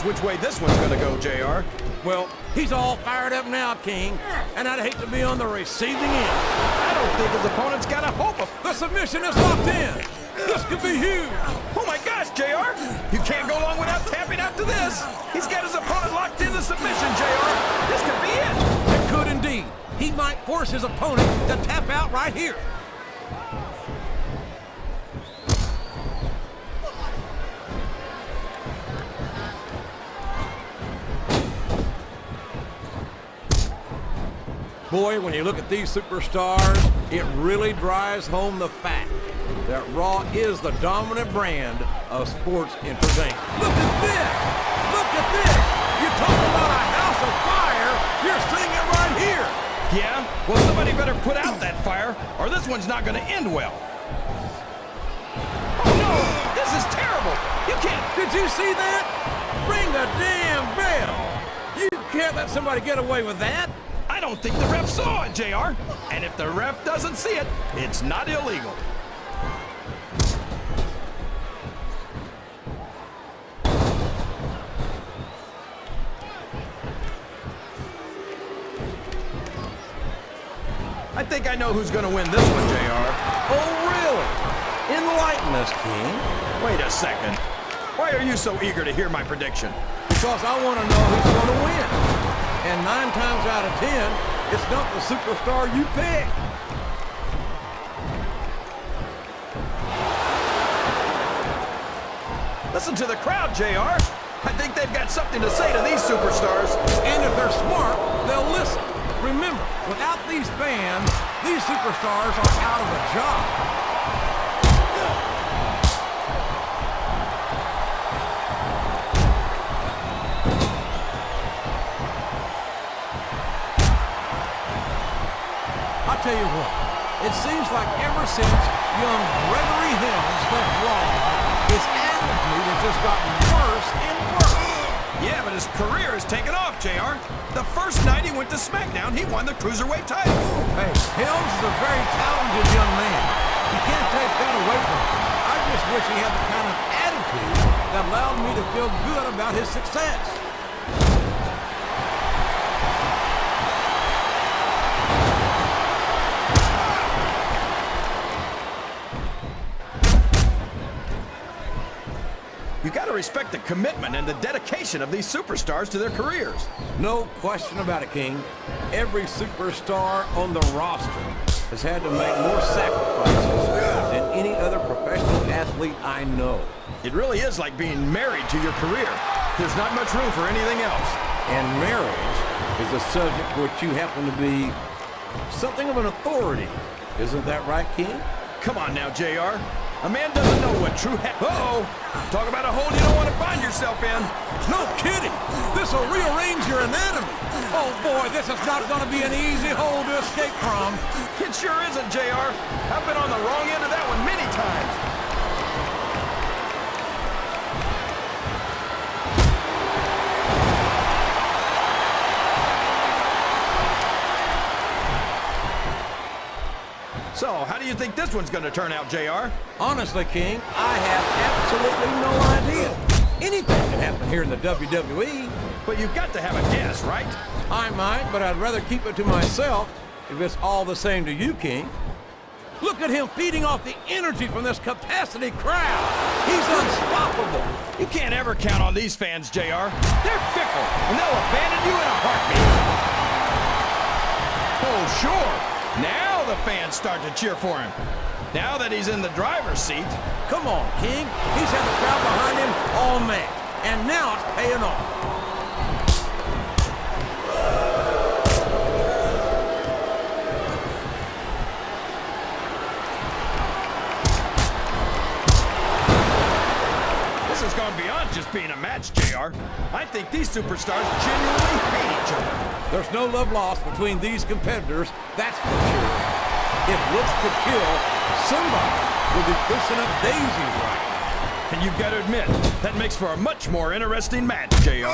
which way this one's gonna go, JR. Well, he's all fired up now, King, and I'd hate to be on the receiving end. I don't think his opponent's got a hope of... The submission is locked in. This could be huge. Oh my gosh, JR! You can't go long without tapping out to this. He's got his opponent locked in the submission, JR. This could be it. It could indeed. He might force his opponent to tap out right here. Boy, when you look at these superstars, it really drives home the fact that Raw is the dominant brand of sports entertainment. Look at this! Look at this! You talk about a house of fire, you're seeing it right here! Yeah? Well, somebody better put out that fire, or this one's not gonna end well. Oh no! This is terrible! You can't... Did you see that? Ring the damn bell! You can't let somebody get away with that! I don't think the ref saw it, JR. And if the ref doesn't see it, it's not illegal. I think I know who's going to win this one, JR. Oh, really? Enlighten us, King. Wait a second. Why are you so eager to hear my prediction? Because I want to know who's going to win. And 9 times out of 10, it's not the superstar you pick. Listen to the crowd, JR. I think they've got something to say to these superstars. And if they're smart, they'll listen. Remember, without these fans, these superstars are out of a job. I'll tell you what, it seems like ever since young Gregory Helms left Raw, his attitude has just gotten worse and worse. Yeah, but his career has taken off, JR. The first night he went to Smackdown, he won the Cruiserweight title. Hey, Helms is a very talented young man. You can't take that away from him. I just wish he had the kind of attitude that allowed me to feel good about his success. You got to respect the commitment and the dedication of these superstars to their careers. No question about it, King. Every superstar on the roster has had to make more sacrifices than any other professional athlete I know. It really is like being married to your career. There's not much room for anything else. And marriage is a subject which you happen to be something of an authority. Isn't that right, King? Come on now, JR. A man doesn't know what true Uh-oh! Talk about a hole you don't want to find yourself in. No kidding! This'll rearrange your anatomy. Oh boy, this is not going to be an easy hole to escape from. It sure isn't, JR. I've been on the wrong end of that one many times. So, how do you think this one's going to turn out, JR? Honestly, King, I have absolutely no idea. Anything can happen here in the WWE. But you've got to have a guess, right? I might, but I'd rather keep it to myself if it's all the same to you, King. Look at him feeding off the energy from this capacity crowd. He's unstoppable. You can't ever count on these fans, JR. They're fickle, and they'll abandon you in a heartbeat. Oh, sure. Now the fans start to cheer for him. Now that he's in the driver's seat. Come on, King. He's had the crowd behind him all match, and now it's paying off. This has gone beyond just being a match, JR. I think these superstars genuinely hate each other. There's no love lost between these competitors, that's for sure. If looks could kill, somebody will be pushing up daisies right now. And you've got to admit, that makes for a much more interesting match, JR.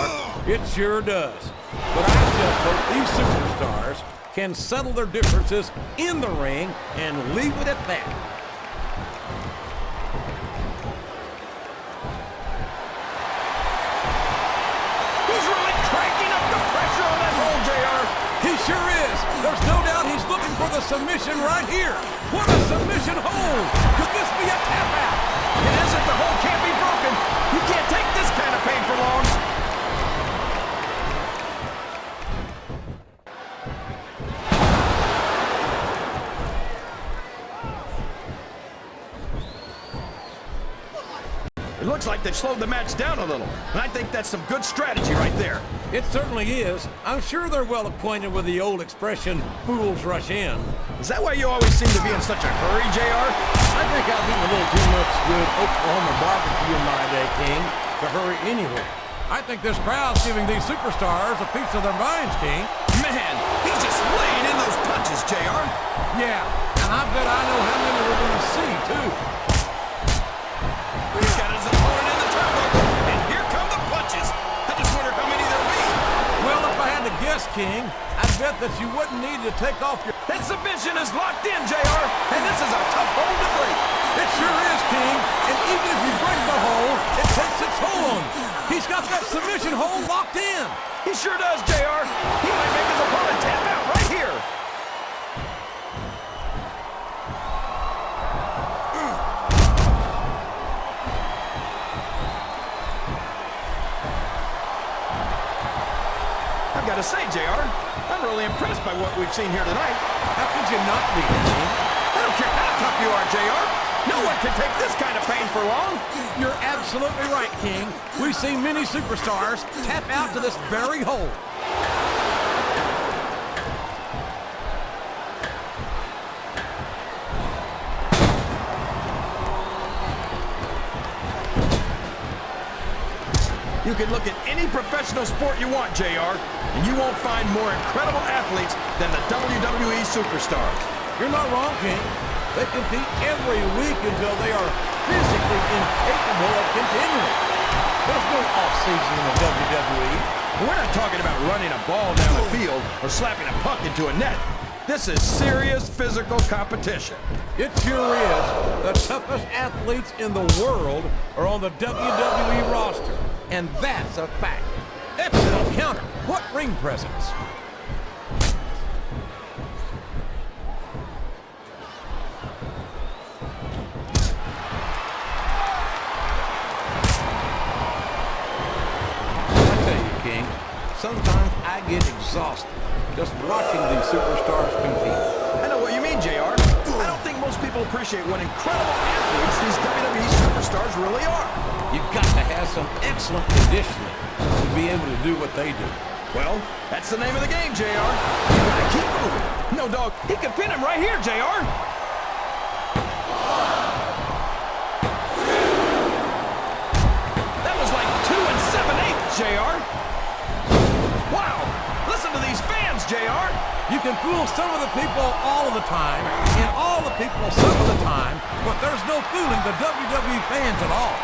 It sure does. But I just hope these superstars can settle their differences in the ring and leave it at that. this. There's no doubt he's looking for the submission right here. What a submission hold. Could this be a tap out? It isn't. The hold can't be broken. You can't take this kind of pain for long. It looks like they've slowed the match down a little, and I think that's some good strategy right there. It certainly is. I'm sure they're well acquainted with the old expression, fools rush in. Is that why you always seem to be in such a hurry, JR? I think I've eaten a little too much good Oklahoma barbecue in my day, King, to hurry anywhere. I think this crowd's giving these superstars a piece of their minds, King. Man, he's just laying in those punches, JR. Yeah, and I bet I know how many we're going to see, too. He's got his opponent in the turnbuckle, and here come the punches. I just wonder how many there'll be. Well, if I had to guess, King, I'd bet that you wouldn't need to take off your... That submission is locked in, JR, and this is a tough hold to break. It sure is, King, and even if you break the hold, it takes its hold on you. He's got that submission hold locked in. He sure does, JR. He might make his opponent tap out right here. I've got to say, JR, I'm really impressed by what we've seen here tonight. How could you not be, King? I don't care how tough you are, JR. No one can take this kind of pain for long. You're absolutely right, King. We've seen many superstars tap out to this very hold. You can look at any professional sport you want, JR, and you won't find more incredible athletes than the WWE superstars. You're not wrong, King. They compete every week until they are physically incapable of continuing. There's no off-season in the WWE. We're not talking about running a ball down the field or slapping a puck into a net. This is serious physical competition. It sure is. The toughest athletes in the world are on the WWE roster, and that's a fact. Excellent counter. What ring presence. Sometimes I get exhausted just watching these superstars compete. I know what you mean, JR. I don't think most people appreciate what incredible athletes these WWE superstars really are. You've got to have some excellent conditioning to be able to do what they do. Well, that's the name of the game, JR. You gotta keep moving. No, dog, he can pin him right here, JR. That was like 2 7/8, JR. Wow! Listen to these fans, JR! You can fool some of the people all of the time, and all the people some of the time, but there's no fooling the WWE fans at all.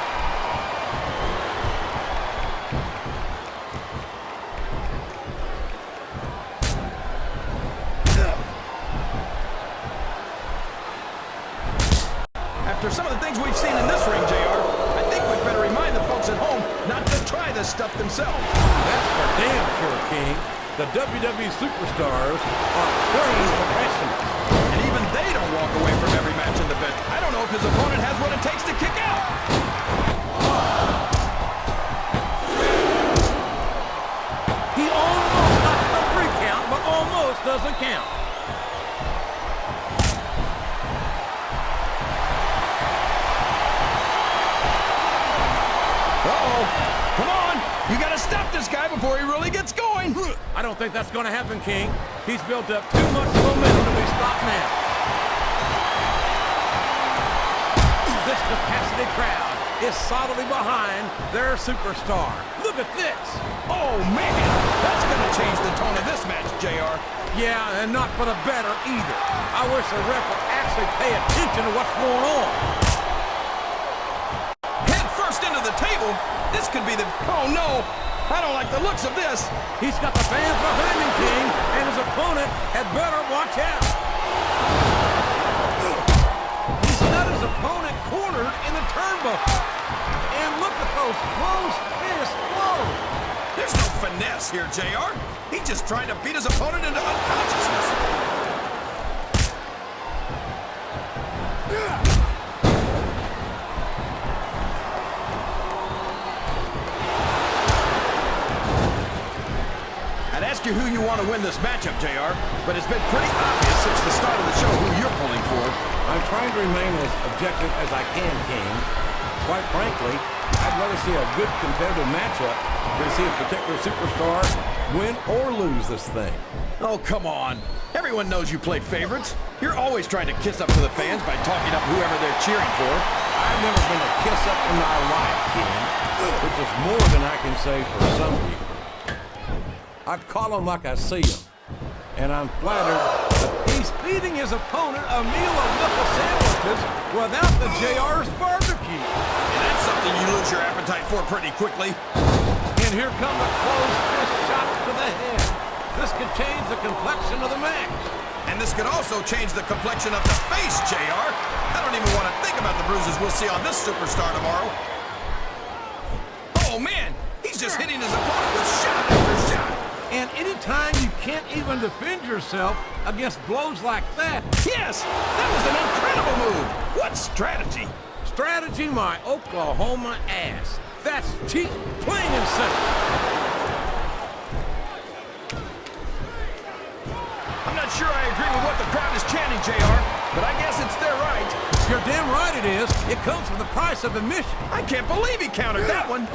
After some of the things we've seen in this ring, JR, I think we'd better remind the folks at home not to try this stuff themselves. That's for damn sure, King. The WWE superstars are trained professionals. And even they don't walk away from every match in the bed. I don't know if his opponent has what it takes to kick out. He almost got the 3 count, but almost doesn't count. Uh-oh. Come on. You got to stop this guy before he really gets going. I don't think that's going to happen, King. He's built up too much momentum to be stopped now. This capacity crowd is solidly behind their superstar. Look at this. Oh, man. That's going to change the tone of this match, JR. Yeah, and not for the better either. I wish the ref would actually pay attention to what's going on. Head first into the table. This could be the... Oh, no. I don't like the looks of this. He's got the fans behind him, King, and his opponent had better watch out. He's got his opponent cornered in the turnbuckle. And look at those close fist blows. There's no finesse here, JR. He's just trying to beat his opponent into unconsciousness. I'd ask you who you want to win this matchup, JR, but it's been pretty obvious since the start of the show who you're pulling for. I'm trying to remain as objective as I can, King. Quite frankly, I'd rather see a good competitive matchup than see a particular superstar win or lose this thing. Oh, come on. Everyone knows you play favorites. You're always trying to kiss up to the fans by talking up whoever they're cheering for. I've never been a kiss up in my life, King, which is more than I can say for some people. I call him like I see him, and I'm flattered that he's feeding his opponent a meal of knuckle sandwiches without the JR's barbecue. And that's something you lose your appetite for pretty quickly. And here come the closed fist shots to the head. This could change the complexion of the match. And this could also change the complexion of the face, JR. I don't even want to think about the bruises we'll see on this superstar tomorrow. Oh, man, he's just hitting his opponent with shot after shot. And anytime you can't even defend yourself against blows like that. Yes, that was an incredible move. What strategy? Strategy my Oklahoma ass. That's cheap, plain and simple. I'm not sure I agree with what the crowd is chanting, JR, but I guess it's their right. You're damn right it is. It comes from the price of admission. I can't believe he countered that one.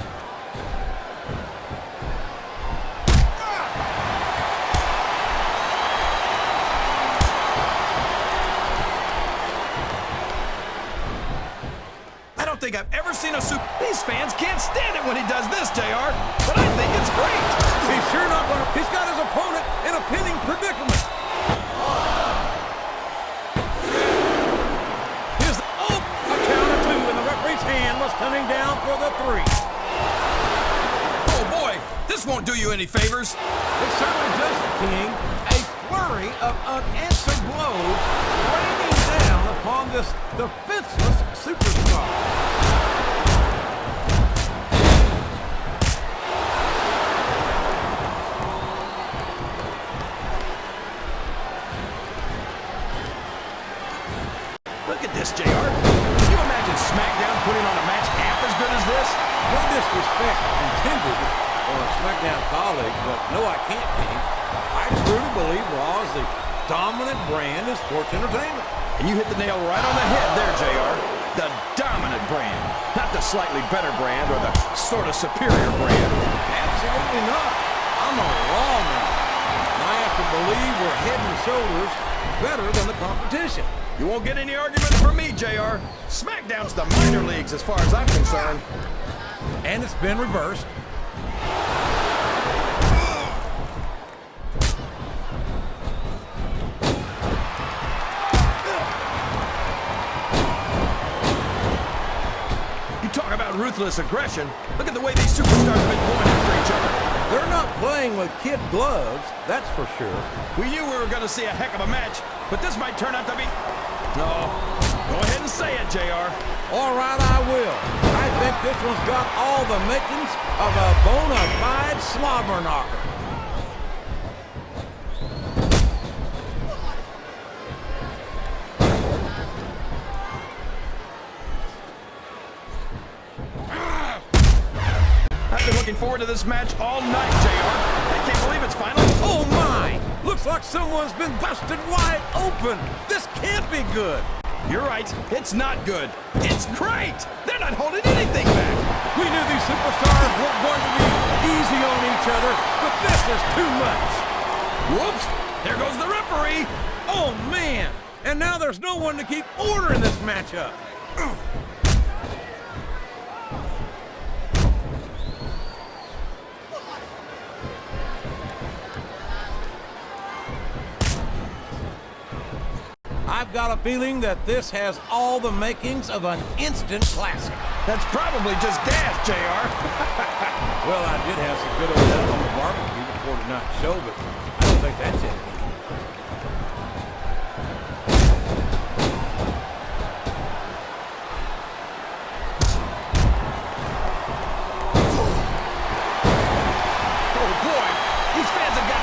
I don't think I've ever seen a These fans can't stand it when he does this, JR, but I think it's great. He's sure not gonna. He's got his opponent in a pinning predicament. A count of two, and the referee's hand was coming down for the 3. Oh boy, this won't do you any favors. It certainly doesn't, King. A flurry of unanswered blows raining down upon this defenseless superstar. Look at this, JR. Can you imagine Smackdown putting on a match half as good as this? No disrespect intended for a Smackdown colleague, but no, I can't, King. I truly believe Raw is the dominant brand in sports entertainment. And you hit the nail right on the head there, JR. The dominant brand. Not the slightly better brand or the sort of superior brand. Absolutely not. I'm a Raw man. And I have to believe we're head and shoulders better than the competition. You won't get any arguments from me, JR. Smackdown's the minor leagues as far as I'm concerned. And it's been reversed. You talk about ruthless aggression. Look at the way these superstars have been going after each other. They're not playing with kid gloves, that's for sure. We knew we were going to see a heck of a match, but this might turn out to be... No. Go ahead and say it, JR. All right, I will. I think this one's got all the makings of a bona fide slobber knocker. I've been looking forward to this match all night, JR. I can't believe it's finally... Oh, my! Looks like someone's been busted wide open. This can't be good. You're right. It's not good. It's great. They're not holding anything back. We knew these superstars weren't going to be easy on each other, but this is too much. Whoops. There goes the referee. Oh, man. And now there's no one to keep order in this matchup. I've got a feeling that this has all the makings of an instant classic. That's probably just gas, JR. Well, I did have some good old help on the barbecue before tonight's show, but I don't think that's it. Oh, boy. These fans have got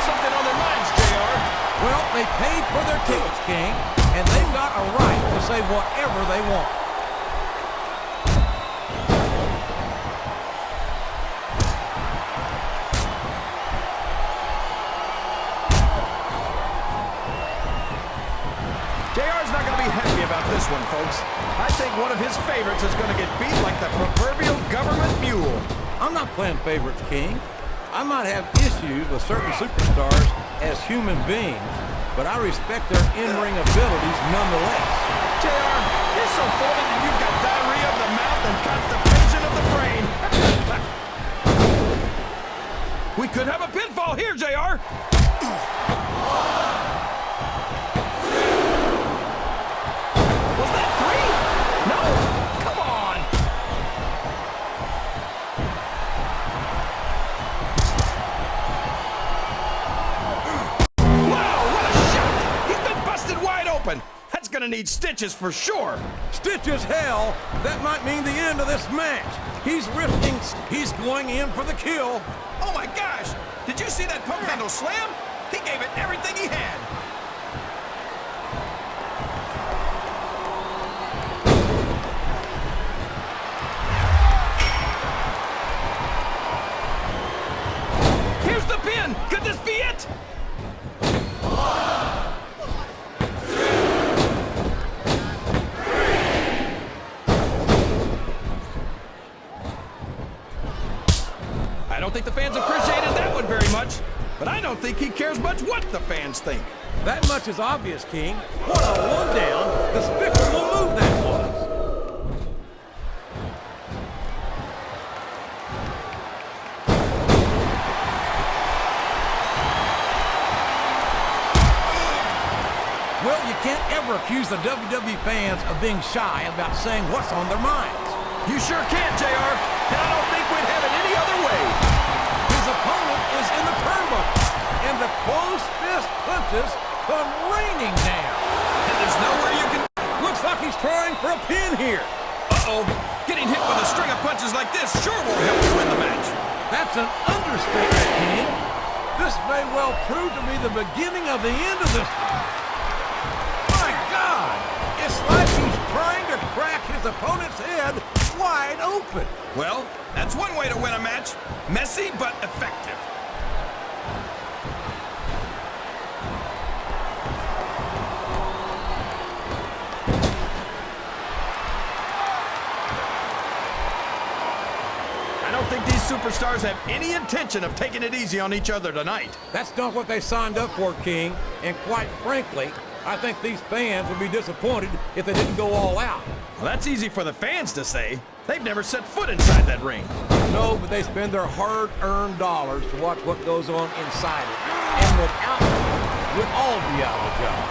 paid for their tickets, King, and they've got a right to say whatever they want. JR's not going to be happy about this one, folks. I think one of his favorites is going to get beat like the proverbial government mule. I'm not playing favorites, King. I might have issues with certain superstars as human beings, but I respect their in-ring abilities nonetheless. JR, you're so folded that you've got diarrhea of the mouth and constipation of the brain. We could have a pinfall here, JR. Was that 3? No, come on. Wow, what a shot. He's been busted wide open. That's gonna need stitches for sure. Stitches, hell, that might mean the end of this match. He's going in for the kill. Oh my gosh! Did you see that pump handle slam? He gave it everything he had. Here's the pin! Could this be it? I don't think the fans appreciated that one very much, but I don't think he cares much what the fans think. That much is obvious, King. What a one-down, despicable move that was. Well, you can't ever accuse the WWE fans of being shy about saying what's on their minds. You sure can, JR, and I don't think we'd have it any other way. His opponent is in the turnbuckle, and the closed fist punches come raining down. And there's nowhere you can... Looks like he's trying for a pin here. Uh-oh. Getting hit with a string of punches like this sure won't help you win the match. That's an understatement, King. This may well prove to be the beginning of the end of this one. My God! It's like he's trying to crack his opponent's head wide open. Well, that's one way to win a match. Messy, but effective. I don't think these superstars have any intention of taking it easy on each other tonight. That's not what they signed up for, King. And quite frankly, I think these fans would be disappointed if they didn't go all out. Well, that's easy for the fans to say. They've never set foot inside that ring. No, but they spend their hard-earned dollars to watch what goes on inside it. And without it, we'd all be out of a job.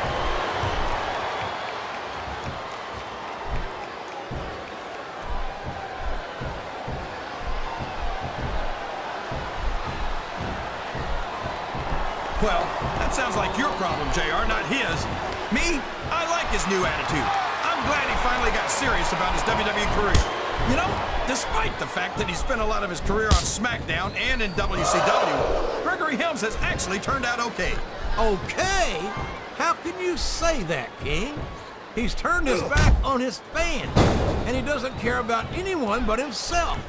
Well, that sounds like your problem, JR, not his. Me, I like his new attitude. I'm glad he finally got serious about his WWE career. You know, despite the fact that he spent a lot of his career on Smackdown and in WCW, Gregory Helms has actually turned out okay. Okay? How can you say that, King? He's turned his back on his fans, and he doesn't care about anyone but himself.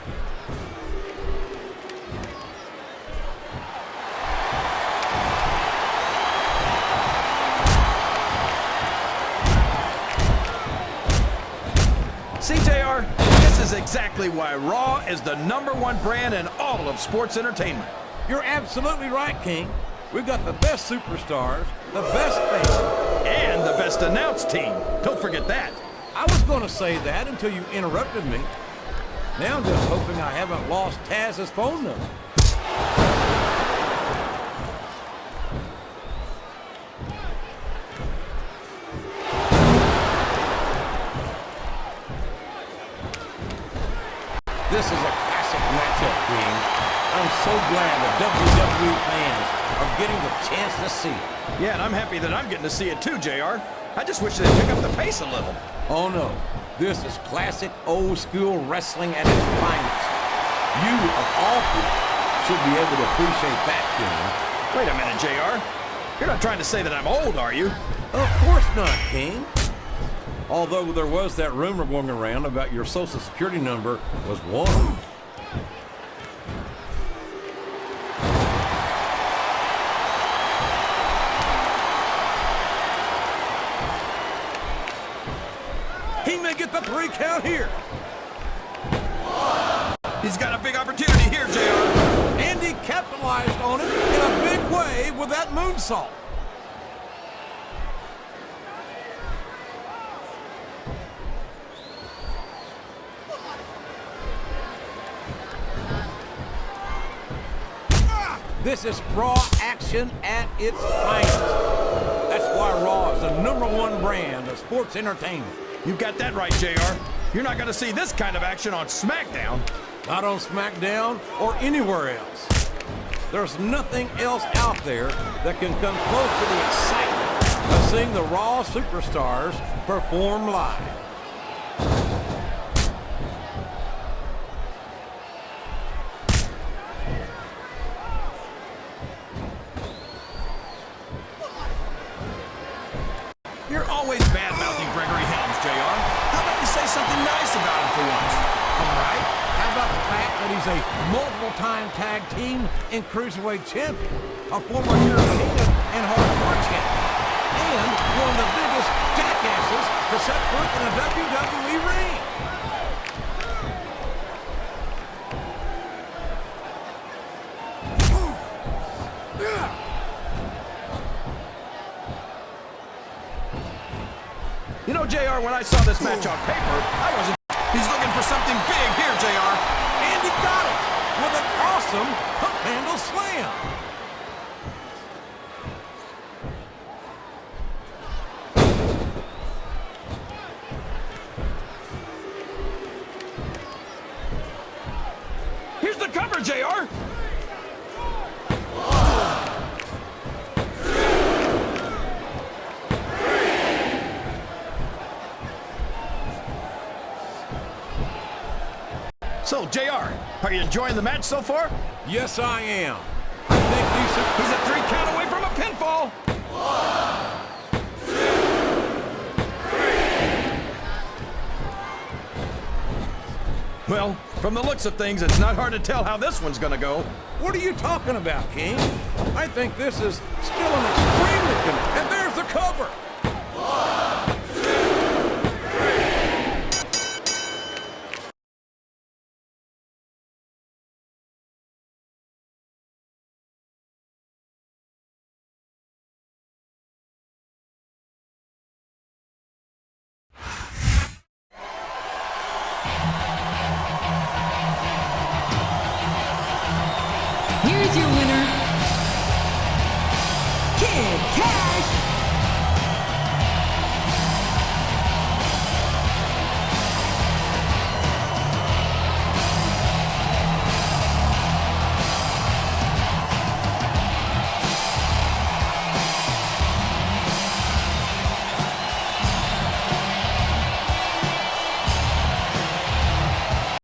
See, JR, this is exactly why Raw is the #1 brand in all of sports entertainment. You're absolutely right, King. We've got the best superstars, the best fans, and the best announced team. Don't forget that. I was going to say that until you interrupted me. Now I'm just hoping I haven't lost Taz's phone number. This is a classic matchup, King. I'm so glad the WWE fans are getting the chance to see it. Yeah, and I'm happy that I'm getting to see it too, JR. I just wish they'd pick up the pace a little. Oh no, this is classic old school wrestling at its finest. You, of all people, should be able to appreciate that, King. Wait a minute, JR. You're not trying to say that I'm old, are you? Of course not, King. Although there was that rumor going around about your social security number was 1. He may get the 3 count here. He's got a big opportunity here, JR. And he capitalized on it in a big way with that moonsault. This is Raw action at its finest. That's why Raw is the #1 brand of sports entertainment. You've got that right, JR. You're not going to see this kind of action on SmackDown. Not on SmackDown or anywhere else. There's nothing else out there that can come close to the excitement of seeing the Raw superstars perform live. You're always bad-mouthing Gregory Helms, JR. How about you say something nice about him for once? All right. How about the fact that he's a multiple-time tag team and Cruiserweight champion, a former European and hardcore champion, and one of the biggest jackasses to set foot in a WWE ring? You know, JR, when I saw this match on paper, I wasn't... He's looking for something big here, JR. And he got it with an awesome hook handle slam. Here's the cover, JR. So, JR, are you enjoying the match so far? Yes, I am. I think He's a 3 count away from a pinfall. 1, 2. Well, from the looks of things, it's not hard to tell how this one's gonna go. What are you talking about, King? I think this is still an extremely good... And there's the cover! 1, 2, 3. Here's your winner,